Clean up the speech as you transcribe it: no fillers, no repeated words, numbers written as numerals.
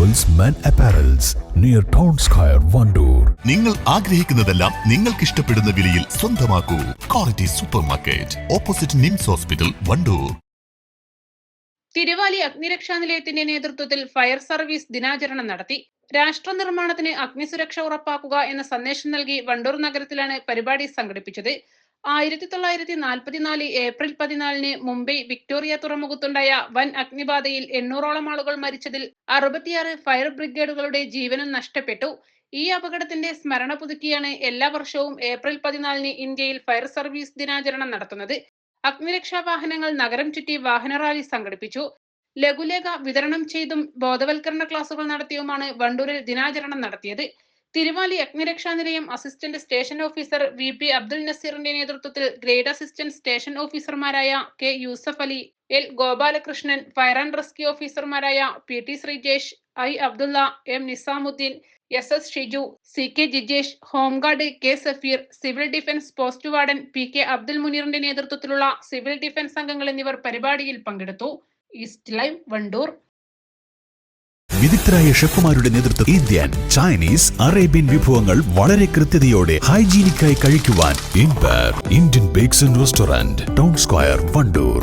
Jewels men apparels near town square Wandoor. നിങ്ങൾ ആഗ്രഹിക്കുന്നതെല്ലാം നിങ്ങൾക്ക് ഇഷ്ടപ്പെടുന്ന വിലയിൽ സ്വന്തമാക്കൂ. Quality super market, opposite NIMS hospital, Wandoor. Thiruvali അഗ്നിരക്ഷാ നിലയത്തിന്റെ നേതൃത്വത്തിൽ ഫയർ സർവീസ് ദിനാചരണം നടത്തി. രാഷ്ട്ര നിർമ്മാണത്തിന് അഗ്നിസുരക്ഷ ഉറപ്പാക്കുക എന്ന സന്ദേശം നൽകി വണ്ടൂർ നഗരത്തിലാണ് പരിപാടി സംഘടിപ്പിച്ചത്. 1944 ഏപ്രിൽ 14 മുംബൈ വിക്ടോറിയ തുറമുഖത്തുണ്ടായ വൻ അഗ്നിബാധയിൽ 800ഓളം ആളുകൾ മരിച്ചതിൽ 66 ഫയർ ബ്രിഗേഡുകളുടെ ജീവനും നഷ്ടപ്പെട്ടു. ഈ അപകടത്തിന്റെ സ്മരണ പുതുക്കിയാണ് എല്ലാ വർഷവും ഏപ്രിൽ 14 ഇന്ത്യയിൽ ഫയർ സർവീസ് ദിനാചരണം നടത്തുന്നത്. അഗ്നിരക്ഷാ വാഹനങ്ങൾ നഗരം ചുറ്റി വാഹന റാലി സംഘടിപ്പിച്ചു. ലഘുലേഖ വിതരണം ചെയ്തും ബോധവൽക്കരണ ക്ലാസുകൾ നടത്തിയുമാണ് വണ്ടൂരിൽ ദിനാചരണം നടത്തിയത്. തിരുവാലി അഗ്നിരക്ഷാ നിലയം assistant station officer VP Abdul നസീറിന്റെ നേതൃത്വത്തിൽ ഗ്രേഡ് അസിസ്റ്റന്റ് സ്റ്റേഷൻ ഓഫീസർമാരായ K Yusuf Ali, L Gopalakrishnan, fire and rescue ഓഫീസർമാരായ PT Sreejesh, I Abdulla, M Nizamuddin, SS Shiju, CK Jijesh, home guard K Safeer, civil defence post warden PK Abdul മുനീറിന്റെ നേതൃത്വത്തിലുള്ള സിവിൽ ഡിഫൻസ് അംഗങ്ങൾ എന്നിവർ പരിപാടിയിൽ പങ്കെടുത്തു. East Live, Wandoor. വിദഗ്ധരായ ഷെഫുമാരുടെ നേതൃത്വം ഇന്ത്യൻ, ചൈനീസ്, അറേബ്യൻ വിഭവങ്ങൾ വളരെ കൃത്യതയോടെ ഹൈജീനിക്കായി കഴിക്കുവാൻ Indian bakes and restaurant, town square, Wandoor.